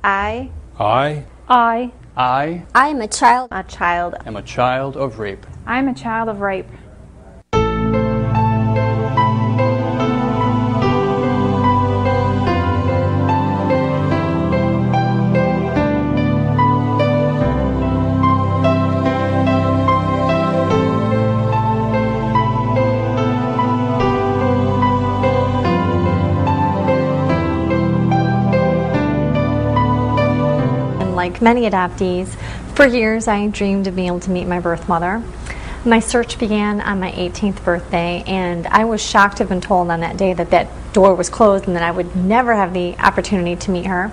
I am a child am a child of rape. I am a child of rape. Like many adoptees, for years I dreamed of being able to meet my birth mother. My search began on my 18th birthday, and I was shocked to have been told on that day that that door was closed and that I would never have the opportunity to meet her.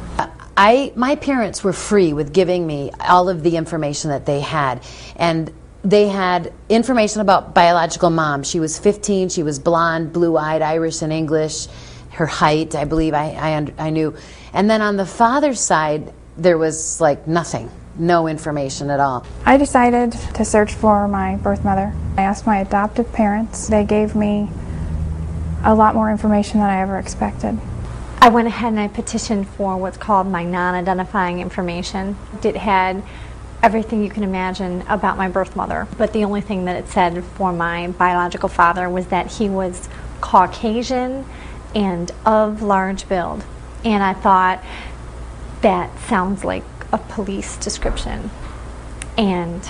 My parents were free with giving me all of the information that they had, and they had information about biological mom. She was 15, she was blonde, blue-eyed, Irish and English, her height, I believe I knew. And then on the father's side, there was like nothing, no information at all. I decided to search for my birth mother. I asked my adoptive parents. They gave me a lot more information than I ever expected. I went ahead and I petitioned for what's called my non-identifying information. It had everything you can imagine about my birth mother, but the only thing that it said for my biological father was that he was Caucasian and of large build. And I thought, that sounds like a police description. And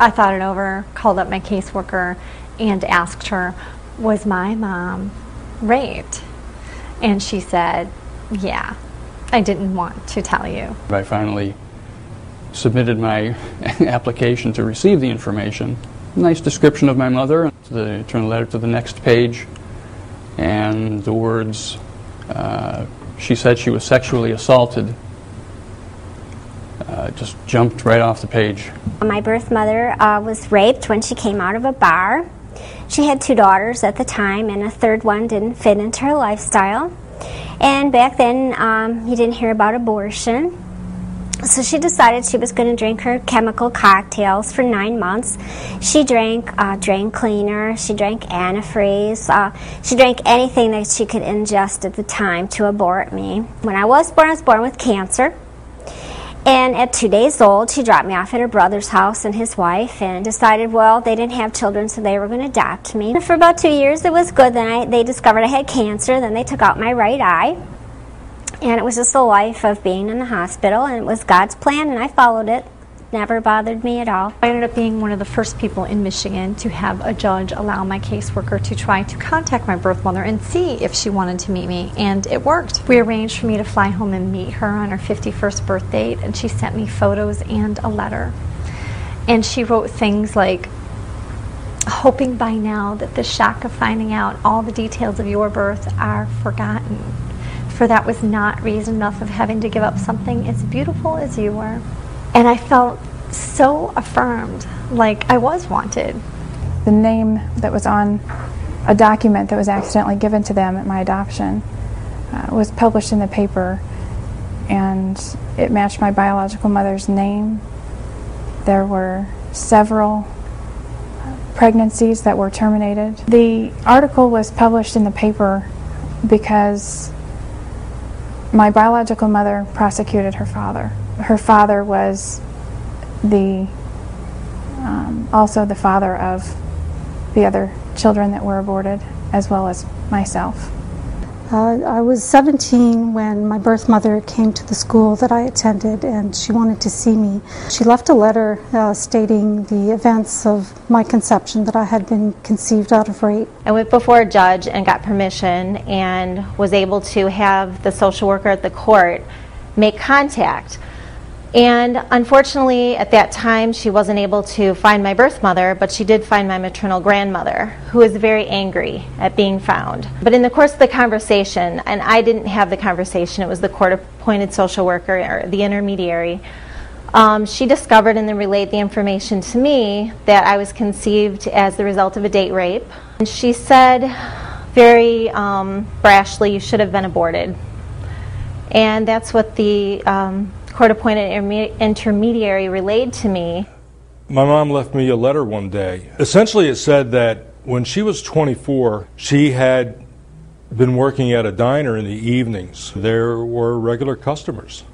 I thought it over, called up my caseworker, and asked her, was my mom raped? And she said, yeah, I didn't want to tell you. I finally submitted my application to receive the information. Nice description of my mother. I turned the letter to the next page, and the words, she said she was sexually assaulted, just jumped right off the page. My birth mother was raped when she came out of a bar. She had 2 daughters at the time, and a third one didn't fit into her lifestyle. And back then, you didn't hear about abortion. So she decided she was going to drink her chemical cocktails for 9 months. She drank drain cleaner, she drank antifreeze, she drank anything that she could ingest at the time to abort me. When I was born with cancer. And at 2 days old, she dropped me off at her brother's house and his wife, and decided, well, they didn't have children, so they were going to adopt me. For about 2 years, it was good. Then they discovered I had cancer. Then they took out my right eye. And it was just a life of being in the hospital, and it was God's plan, and I followed it. Never bothered me at all. I ended up being one of the first people in Michigan to have a judge allow my caseworker to try to contact my birth mother and see if she wanted to meet me, and it worked. We arranged for me to fly home and meet her on her 51st birth date, and she sent me photos and a letter. And she wrote things like, hoping by now that the shock of finding out all the details of your birth are forgotten, for that was not reason enough of having to give up something as beautiful as you were. And I felt so affirmed, like I was wanted. The name that was on a document that was accidentally given to them at my adoption was published in the paper, and it matched my biological mother's name. There were several pregnancies that were terminated. The article was published in the paper because my biological mother prosecuted her father. Her father was also the father of the other children that were aborted, as well as myself. I was 17 when my birth mother came to the school that I attended, and she wanted to see me. She left a letter stating the events of my conception, that I had been conceived out of rape. I went before a judge and got permission and was able to have the social worker at the court make contact. And unfortunately, at that time, she wasn't able to find my birth mother, but she did find my maternal grandmother, who was very angry at being found. But in the course of the conversation, and I didn't have the conversation, it was the court-appointed social worker, or the intermediary, she discovered and then relayed the information to me that I was conceived as the result of a date rape. And she said very brashly, you should have been aborted. And that's what the court-appointed intermediary relayed to me. My mom left me a letter one day. Essentially it said that when she was 24, she had been working at a diner in the evenings. There were regular customers,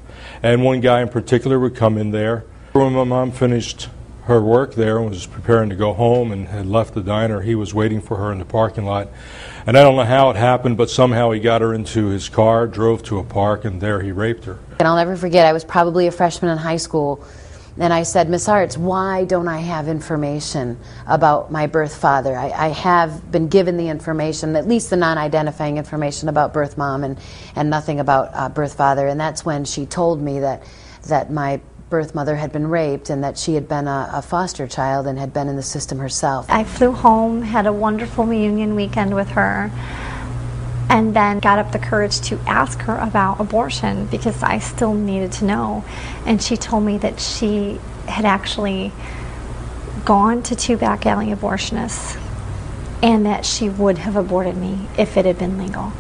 and one guy in particular would come in there. When my mom finished her work there and was preparing to go home and had left the diner, he was waiting for her in the parking lot. And I don't know how it happened, but somehow he got her into his car, drove to a park, and there he raped her. And I'll never forget, I was probably a freshman in high school, and I said, Miss Arts, why don't I have information about my birth father? I have been given the information, at least the non-identifying information about birth mom, and nothing about birth father. And that's when she told me that my birth mother had been raped and that she had been a foster child and had been in the system herself. I flew home, had a wonderful reunion weekend with her, and then got up the courage to ask her about abortion because I still needed to know. And she told me that she had actually gone to 2 back alley abortionists and that she would have aborted me if it had been legal.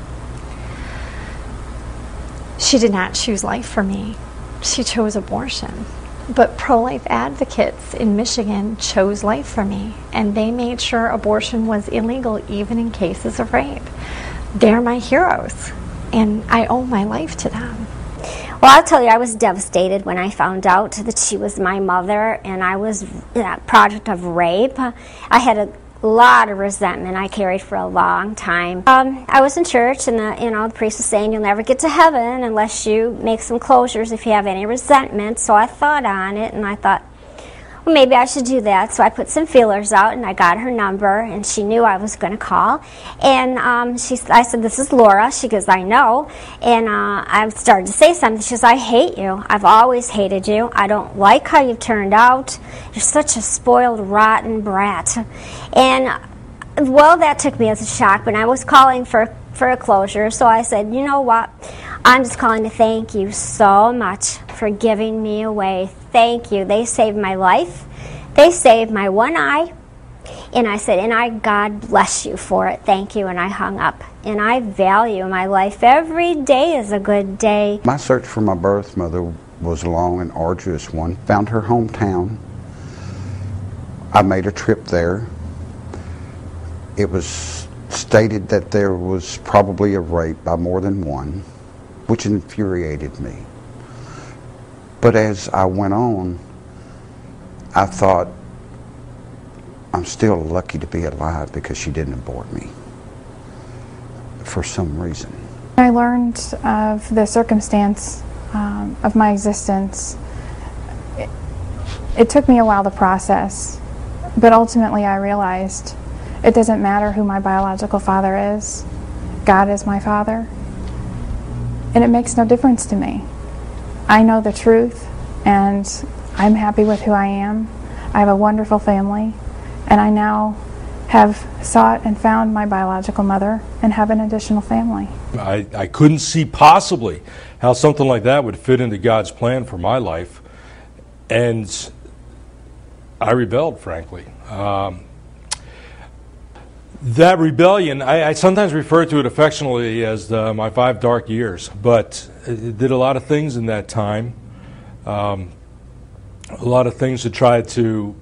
She did not choose life for me. She chose abortion. But pro-life advocates in Michigan chose life for me, and they made sure abortion was illegal even in cases of rape. They're my heroes, and I owe my life to them. Well, I'll tell you, I was devastated when I found out that she was my mother and I was a product of rape. I had a lot of resentment I carried for a long time. I was in church, and the priest was saying you'll never get to heaven unless you make some closures if you have any resentment. So I thought on it, and I thought, well, maybe I should do that. So I put some feelers out, and I got her number, and she knew I was going to call. And I said, this is Laura. She goes, I know. And I started to say something. She goes, I hate you. I've always hated you. I don't like how you've turned out. You're such a spoiled, rotten brat. And, well, that took me as a shock, but I was calling for a closure. So I said, you know what? I'm just calling to thank you so much for giving me away. Thank you. They saved my life. They saved my one eye. And I said, God bless you for it. Thank you. And I hung up. And I value my life. Every day is a good day. My search for my birth mother was a long and arduous one. Found her hometown. I made a trip there. It was stated that there was probably a rape by more than one, which infuriated me. But as I went on, I thought, I'm still lucky to be alive because she didn't abort me for some reason. I learned of the circumstance of my existence. It took me a while to process, but ultimately I realized it doesn't matter who my biological father is. God is my father. And it makes no difference to me. I know the truth, and I'm happy with who I am. I have a wonderful family, and I now have sought and found my biological mother and have an additional family. I couldn't see possibly how something like that would fit into God's plan for my life, and I rebelled, frankly. That rebellion, I sometimes refer to it affectionately as my 5 dark years, but it did a lot of things in that time. A lot of things to try to,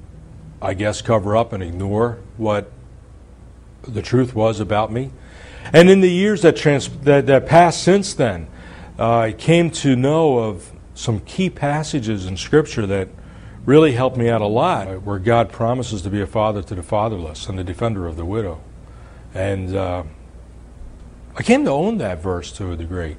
I guess, cover up and ignore what the truth was about me. And in the years that passed since then, I came to know of some key passages in Scripture that really helped me out a lot, where God promises to be a father to the fatherless and the defender of the widow. And I came to own that verse to a degree,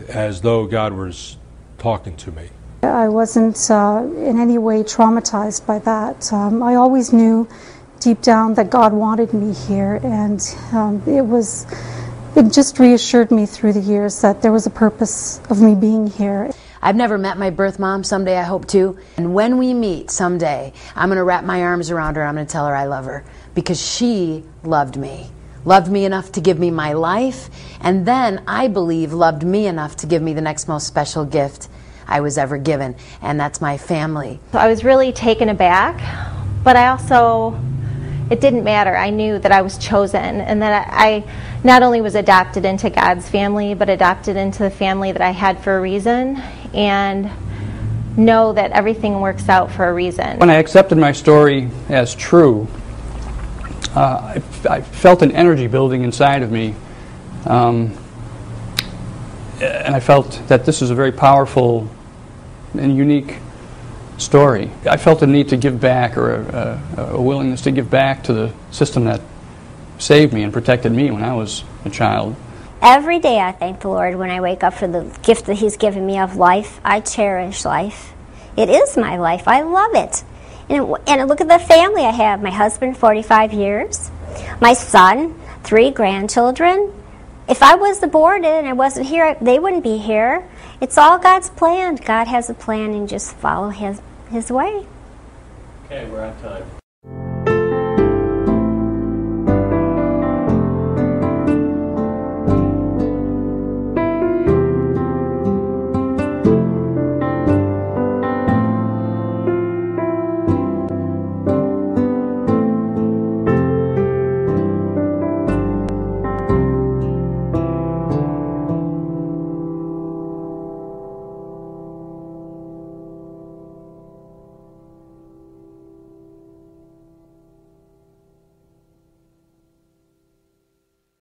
as though God was talking to me. I wasn't in any way traumatized by that. I always knew deep down that God wanted me here, and it just reassured me through the years that there was a purpose of me being here. I've never met my birth mom. Someday I hope to. And when we meet someday, I'm going to wrap my arms around her. I'm going to tell her I love her because she loved me enough to give me my life, and then I believe loved me enough to give me the next most special gift I was ever given, and that's my family. So I was really taken aback, but it didn't matter. I knew that I was chosen, and that I not only was adopted into God's family, but adopted into the family that I had for a reason, and know that everything works out for a reason. When I accepted my story as true, I felt an energy building inside of me And I felt that this is a very powerful and unique story. I felt a need to give back, or a willingness to give back to the system that saved me and protected me when I was a child. Every day I thank the Lord when I wake up for the gift that He's given me of life. I cherish life. It is my life. I love it. And look at the family I have. My husband, 45 years. My son, 3 grandchildren. If I was aborted and I wasn't here, they wouldn't be here. It's all God's plan. God has a plan, and just follow His way. Okay, we're out of time.